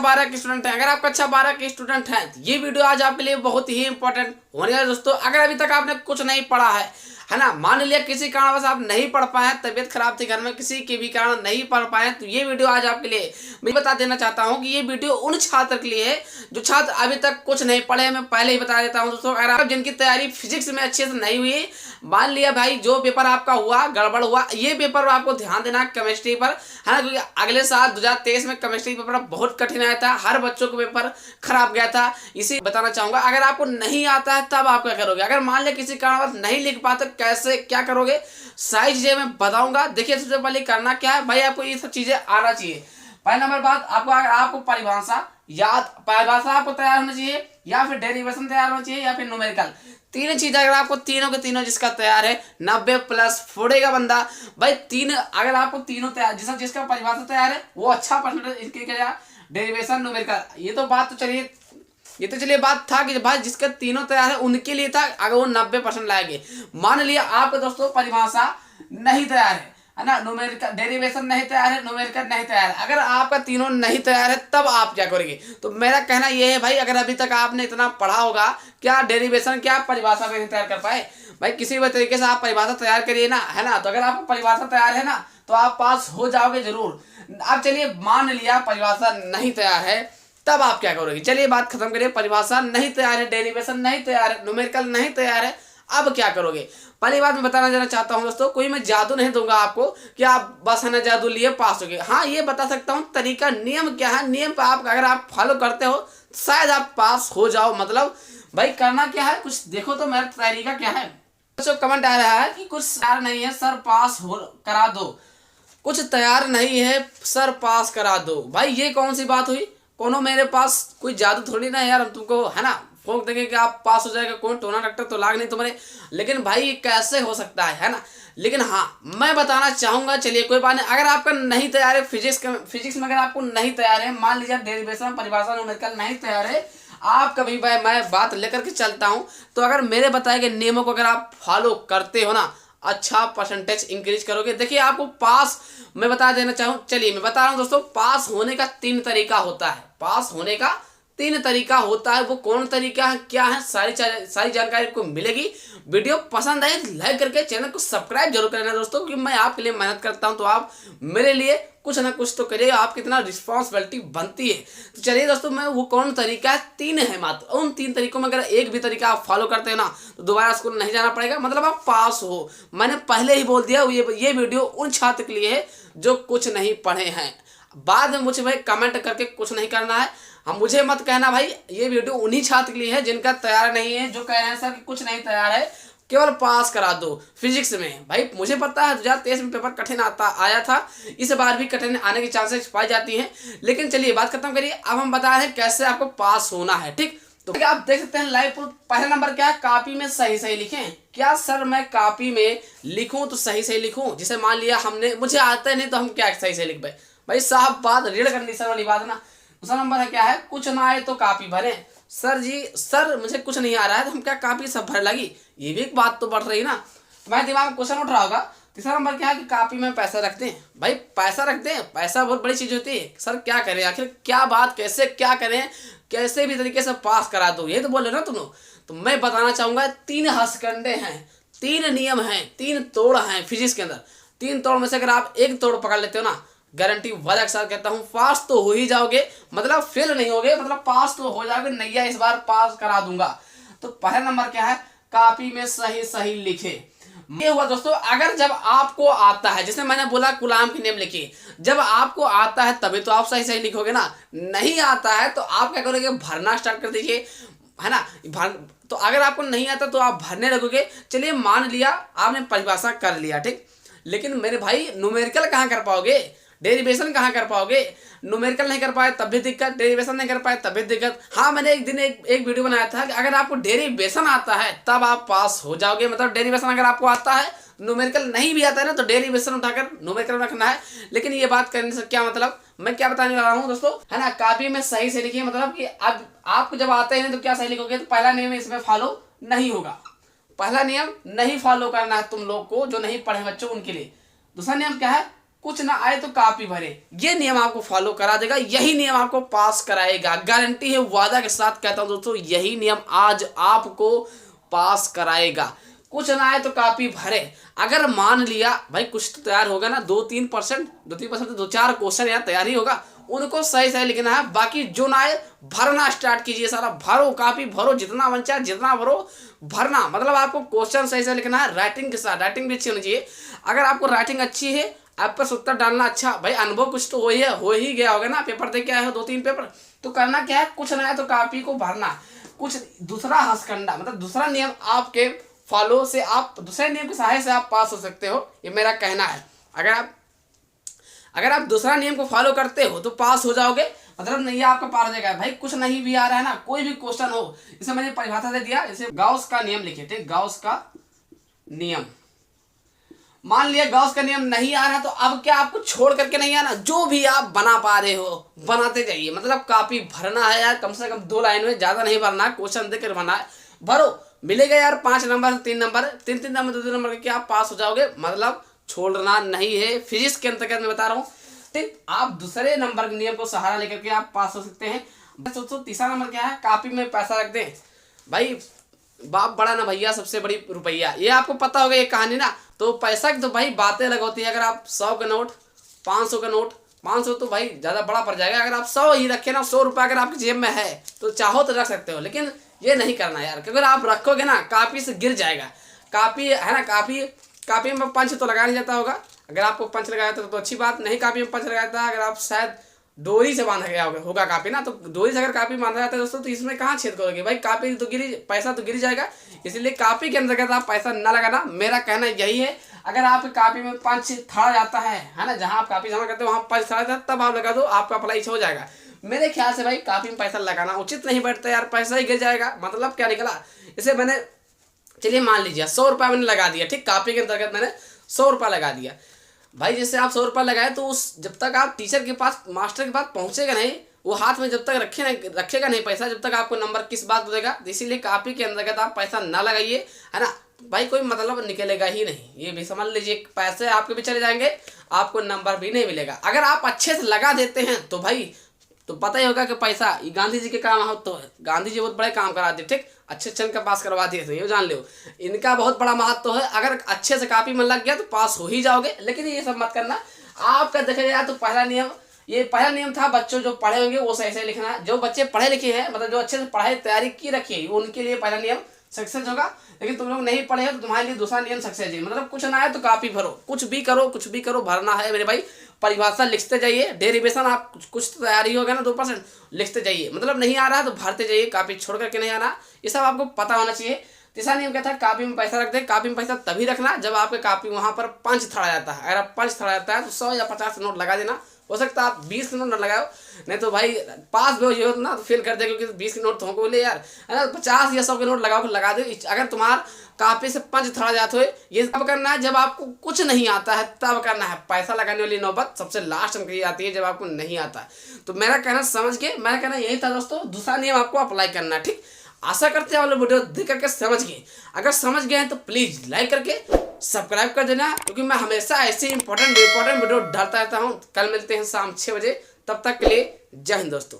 12 के स्टूडेंट हैं, अगर आप कक्षा 12 के स्टूडेंट हैं तो ये वीडियो आज आपके लिए बहुत ही इंपॉर्टेंट होने वाला है दोस्तों। अगर अभी तक आपने कुछ नहीं पढ़ा है ना, मान लिया किसी कारणवश आप नहीं पढ़ पाए, तबीयत खराब थी घर में, किसी के भी कारण नहीं पढ़ पाए, तो ये वीडियो आज आपके लिए मैं बता देना चाहता हूँ कि ये वीडियो उन छात्र के लिए है जो छात्र अभी तक कुछ नहीं पढ़े। मैं पहले ही बता देता हूँ दोस्तों, अगर आप जिनकी तैयारी फिजिक्स में अच्छे से नहीं हुई, मान लिया भाई जो पेपर आपका हुआ गड़बड़ हुआ, ये पेपर आपको ध्यान देना केमिस्ट्री पर है ना, क्योंकि अगले साल 2023 में केमिस्ट्री पेपर बहुत कठिन आया था, हर बच्चों को पेपर खराब गया था। इसी बताना चाहूंगा, अगर आपको नहीं आता है तब आप क्या करोगे, अगर मान लिया किसी कारणवश नहीं लिख पाते कैसे क्या करोगे, सारी चीजें मैं बताऊंगा। देखिए सबसे पहले करना क्या है भाई, आपको ये सब चीजें आना चाहिए। पहले नंबर बात, आपको परिभाषा आपको तैयार होना चाहिए, या फिर डेरिवेशन तैयार होना चाहिए, या फिर न्यूमेरिकल। तीन चीजें अगर आपको तीनों के तीनों जिसका तैयार है 90+ फोड़ेगा बंदा भाई। अगर आपको तीनों तैयार, जिसका परिभाषा तैयार है वो अच्छा परसेंटेज इनके क्या डेरिवेशन न्यूमेरिकल। ये तो चलिए बात था कि भाई जिसके तीनों तैयार है उनके लिए था, अगर वो 90% लाएंगे। मान लिया आपका दोस्तों परिभाषा नहीं तैयार है ना, न्यूमेरिकल डेरिवेशन नहीं तैयार है, न्यूमेरिकल नहीं तैयार है, अगर आपका तीनों नहीं तैयार है तब आप क्या करेंगे। तो मेरा कहना यह है भाई, अगर अभी तक आपने इतना पढ़ा होगा, क्या डेरिवेशन क्या परिभाषा में नहीं तैयार कर पाए भाई, किसी भी तरीके से आप परिभाषा तैयार करिए ना, है ना। तो अगर आपको परिभाषा तैयार है ना तो आप पास हो जाओगे जरूर। अब चलिए मान लिया परिभाषा नहीं तैयार है, तब आप क्या करोगे। चलिए बात खत्म करिए, परिभाषा नहीं तैयार है, डेरिवेशन नहीं तैयार है, न्यूमेरिकल नहीं तैयार है, अब क्या करोगे। पहली बात मैं बताना जाना चाहता हूं दोस्तों, कोई मैं जादू नहीं दूंगा आपको कि आप बस है ना जादू लिए पास हो गए। हाँ ये बता सकता हूं तरीका, नियम क्या है, नियम पर आप अगर आप फॉलो करते हो शायद आप पास हो जाओ। मतलब भाई करना क्या है, कुछ देखो तो मेरा तरीका क्या है। बच्चों कमेंट आ रहा है कि कुछ तैयार नहीं है सर पास हो करा दो, कुछ तैयार नहीं है सर पास करा दो। भाई ये कौन सी बात हुई, कोनो मेरे पास कोई जादू थोड़ी ना यार, हम तुमको है ना फोक देंगे कि आप पास हो जाएगा, कौन टोना डॉक्टर तो लाग नहीं तुम्हारे। लेकिन भाई ये कैसे हो सकता है ना। लेकिन हाँ मैं बताना चाहूंगा, चलिए कोई बात नहीं, अगर आपका नहीं तैयार है फिजिक्स में अगर आपको नहीं तैयार है, मान लीजिए डेरिवेशन परिभाषा न्यूमेरिकल नहीं तैयार है, आप कभी भाई मैं बात लेकर के चलता हूं, तो अगर मेरे बताए गए नियमों को अगर आप फॉलो करते हो ना, अच्छा परसेंटेज इंक्रीज करोगे। देखिए आपको पास मैं बता देना चाहूँ, चलिए मैं बता रहा हूँ दोस्तों, पास होने का 3 तरीका होता है, पास होने का 3 तरीका होता है। वो कौन तरीका है क्या है, सारी जानकारी आपको मिलेगी। वीडियो पसंद आए लाइक करके चैनल को सब्सक्राइब जरूर करना दोस्तों, क्योंकि मैं आपके लिए मेहनत करता हूं तो आप मेरे लिए कुछ ना कुछ तो करिए, आप कितना रिस्पॉन्सिबिलिटी बनती है। तो चलिए दोस्तों, मैं वो कौन तरीका है, 3 है मात्र, उन 3 तरीकों में अगर एक भी तरीका आप फॉलो करते हो ना तो दोबारा स्कूल नहीं जाना पड़ेगा, मतलब आप पास हो। मैंने पहले ही बोल दिया, ये वीडियो उन छात्र के लिए है जो कुछ नहीं पढ़े हैं। बाद में मुझे भाई कमेंट करके कुछ नहीं करना है, हम मुझे मत कहना भाई ये वीडियो उन्हीं छात्र के लिए है जिनका तैयार नहीं है, जो कह रहे हैं सर कि कुछ नहीं तैयार है, केवल पास करा दो फिजिक्स में। भाई मुझे पता है 2023 में पेपर कठिन आया था, इस बार भी कठिन आने की चांसेस पाई जाती हैं। लेकिन चलिए बात खत्म करिए, अब हम बता रहे हैं कैसे आपको पास होना है। ठीक, तो आप देख सकते हैं लाइव प्रूफ। पहला नंबर क्या है, कॉपी में सही सही लिखें। क्या सर मैं कॉपी में लिखूं तो सही सही लिखूं, जैसे मान लिया मुझे आता है नहीं तो हम क्या सही सही लिख पाए भाई साहब, बात रीड कंडीशन वाली बात ना। दूसरा नंबर है क्या है, कुछ ना आए तो कॉपी भरें। सर मुझे कुछ नहीं आ रहा है तो हम क्या कॉपी सब भर लगी, ये भी एक बात तो बढ़ रही ना, तुम्हारे दिमाग में क्वेश्चन उठ रहा होगा। तीसरा नंबर क्या है कि कॉपी में पैसा रखते हैं। भाई पैसा रखते हैं, पैसा बहुत बड़ी चीज होती है। सर क्या करें, आखिर क्या बात, कैसे क्या करें, कैसे भी तरीके से पास करा दो, ये तो बोल रहे ना तुम लोग। तो मैं बताना चाहूंगा 3 हथकंडे हैं, 3 नियम हैं, 3 तोड़ हैं फिजिक्स के अंदर। 3 तोड़ में से अगर आप एक तोड़ पकड़ लेते हो ना, गारंटी वादा के साथ कहता हूं पास तो हो ही जाओगे, मतलब फेल नहीं होगे, मतलब पास तो हो जाओगे, नैया इस बार पास करा दूंगा। तो पहला नंबर क्या है, कॉपी में सही सही लिखे। ये हुआ दोस्तों, अगर जब आपको आता है, जैसे मैंने बोला गुलाम के नेम लिखिए, जब आपको आता है तभी तो आप सही सही लिखोगे ना, नहीं आता है तो आप क्या करोगे, भरना स्टार्ट कर दीजिए, है ना। तो अगर आपको नहीं आता तो आप भरने लगोगे। चलिए मान लिया आपने परिभाषा कर लिया, ठीक, लेकिन मेरे भाई न्यूमेरिकल कहाँ कर पाओगे, डेरिवेशन कहाँ कर पाओगे। न्यूमेरिकल नहीं कर पाए तब भी दिक्कत, डेरिवेशन नहीं कर पाए तब भी दिक्कत। हाँ मैंने एक दिन एक वीडियो बनाया था कि अगर आपको डेरिवेशन आता है तब आप पास हो जाओगे, मतलब डेरिवेशन अगर आपको आता है, न्यूमेरिकल नहीं भी आता है ना तो डेरिवेशन उठाकर न्यूमेरिकल रखना है। लेकिन ये बात करने से क्या मतलब, मैं क्या बताने वाला हूँ दोस्तों, है ना, कॉपी में सही से लिखिए। मतलब कि अब आपको जब आते हैं तो क्या सही लिखोगे, तो पहला नियम इसमें फॉलो नहीं होगा, पहला नियम नहीं फॉलो करना है तुम लोग को, जो नहीं पढ़े बच्चों उनके लिए। दूसरा नियम क्या है, कुछ ना आए तो कापी भरे, ये नियम आपको फॉलो करा देगा, यही नियम आपको पास कराएगा, गारंटी है, वादा के साथ कहता हूं दोस्तों, यही नियम आज आपको पास कराएगा। कुछ ना आए तो कापी भरे। अगर मान लिया भाई कुछ तो तैयार होगा ना, 2-3% तो 2-4 क्वेश्चन यार तैयार ही होगा, उनको सही सही लिखना है। बाकी जो ना आए भरना स्टार्ट कीजिए, सारा भरो, कापी भरो, जितना मन चाहे जितना भरो, भरना। मतलब आपको क्वेश्चन सही से लिखना है, राइटिंग के साथ। राइटिंग भी अच्छी होनी चाहिए। अगर आपको राइटिंग अच्छी है, आप पर उत्तर डालना अच्छा, भाई अनुभव कुछ तो हो ही गया होगा ना, पेपर दे के आए हो 2-3 पेपर, तो करना क्या है, कुछ ना आए तो कापी को भरना। कुछ दूसरा हथकंडा, मतलब दूसरा नियम आपके फॉलो से, आप दूसरे नियम की सहायता से आप पास हो सकते हो, ये मेरा कहना है। अगर आप दूसरा नियम को फॉलो करते हो तो पास हो जाओगे, मतलब नहीं आपका पार हो जाएगा। भाई कुछ नहीं भी आ रहा है ना, कोई भी क्वेश्चन हो, इसे मैंने परिभाषा दे दिया, इसे गाउस का नियम लिखे, ठीक, गाउस का नियम। मान लिया गाउस का नियम नहीं आ रहा, तो अब क्या आपको छोड़ करके नहीं आना, जो भी आप बना पा रहे हो बनाते जाइए। मतलब कापी भरना है यार, कम से कम 2 लाइन में, ज्यादा नहीं भरना है, क्वेश्चन देकर भरना है, भरो, मिलेगा यार 5 नंबर 3 नंबर, 3-3 नंबर 2-2 नंबर के आप पास हो जाओगे। मतलब छोड़ना नहीं है, फिजिक्स के अंतर्गत मैं बता रहा हूँ, ठीक। आप दूसरे नंबर के नियम को सहारा लेकर के आप पास हो सकते हैं। दोस्तों तीसरा नंबर क्या है, कापी में पैसा रख दें। भाई बाप बड़ा ना भैया सबसे बड़ी रुपया, ये आपको पता होगा ये कहानी ना। तो पैसा की तो भाई बातें अलग होती है। अगर आप 100 का नोट, 500 का नोट, 500 तो भाई ज़्यादा बड़ा पड़ जाएगा। अगर आप 100 ही रखे ना, 100 रुपये अगर आपकी जेब में है तो चाहो तो रख सकते हो, लेकिन ये नहीं करना यार, क्योंकि अगर आप रखोगे ना कापी से गिर जाएगा। कापी है ना, कापी में पंच तो लगा नहीं जाता होगा। अगर आपको पंच लगाया तो अच्छी बात, नहीं कापी में पंच लगाया था, अगर आप शायद डोरी से बांधा गया होगा कापी ना, तो डोरी से अगर कापी बांधा जाता है दोस्तों, तो इसमें कहाँ छेद करोगे भाई, कापी तो गिरी, पैसा तो गिर जाएगा। इसलिए कापी के अंतर्गत आप पैसा ना लगाना, मेरा कहना यही है। अगर आपकी कापी में पंच थड़ा जाता है ना, जहाँ आप कापी जमा करते हो वहाँ पंच थड़ा जाता है, तब आप लगा दो, आपका अप्लाई हो जाएगा। मेरे ख्याल से भाई कापी में पैसा लगाना उचित नहीं बैठता यार, पैसा ही गिर जाएगा। मतलब क्या निकला, इसे मैंने, चलिए मान लीजिए 100 रुपये मैंने लगा दिया, ठीक, कापी के अंतर्गत मैंने 100 रुपये लगा दिया। भाई जैसे आप 100 रुपये लगाए, तो उस जब तक आप टीचर के पास, मास्टर के पास पहुंचेगा नहीं, वो हाथ में जब तक रखेगा नहीं पैसा, जब तक आपको नंबर किस बात देगा। इसीलिए कापी के अंतर्गत आप पैसा ना लगाइए, है ना भाई, कोई मतलब निकलेगा ही नहीं, ये भी समझ लीजिए। पैसे आपके भी चले जाएंगे, आपको नंबर भी नहीं मिलेगा। अगर आप अच्छे से लगा देते हैं तो भाई, तो पता ही होगा कि पैसा ये गांधी जी के काम हो, तो गांधी जी बहुत बड़े काम कराते, ठीक, अच्छे का पास करवा दिए थे, ये जान लो, इनका बहुत बड़ा महत्व है। अगर अच्छे से कापी में लग गया तो पास हो ही जाओगे। लेकिन ये सब मत करना। आपका देखा जाए तो पहला नियम था, बच्चों जो पढ़े होंगे वो सही से लिखना। जो बच्चे पढ़े लिखे हैं, मतलब जो अच्छे से पढ़ाई तैयारी की रखी है, उनके लिए पहला नियम सक्सेस होगा। लेकिन तुम लोग नहीं पढ़े हो तो तुम्हारे लिए दूसरा नियम सक्सेस है। मतलब कुछ ना आए तो कापी भरो, कुछ भी करो, भरना है मेरे भाई। परिभाषा लिखते जाइए, डेरिवेशन आप कुछ तो तैयारी होगा ना, 2% लिखते जाइए। मतलब नहीं आ रहा है तो भरते जाइए, कापी छोड़ करके नहीं आना, ये सब आपको पता होना चाहिए। तीसरा नियम क्या था, कापी में पैसा रख दे। कापी में पैसा तभी रखना जब आपके कापी वहां पर पंच थड़ा जाता है। अगर आप पंच थड़ा जाता है तो 100 या 50 नोट लगा देना। हो सकता है आप 20 के नोट न लगाओ, नहीं तो भाई पास भी हो ना तो फेल कर दे, क्योंकि 20 के नोट तो हमको बोले यार, है ना, 50 या 100 के नोट लगा दो। अगर तुम्हारा कापी से पंच थड़ा जाते हुए, ये तब करना है जब आपको कुछ नहीं आता है, तब करना है। पैसा लगाने वाली नौबत सबसे लास्ट में कही आती है, जब आपको नहीं आता है। तो मेरा कहना समझ के, मेरा कहना यही था दोस्तों, दूसरा नियम आपको अप्लाई करना है, ठीक। आशा करते हैं आप लोग वीडियो देख करके समझ गए। अगर समझ गए हैं तो प्लीज लाइक करके सब्सक्राइब कर देना, क्योंकि मैं हमेशा ऐसे इंपॉर्टेंट वीडियो डालता रहता हूँ। कल मिलते हैं शाम 6 बजे, तब तक के लिए जय हिंद दोस्तों।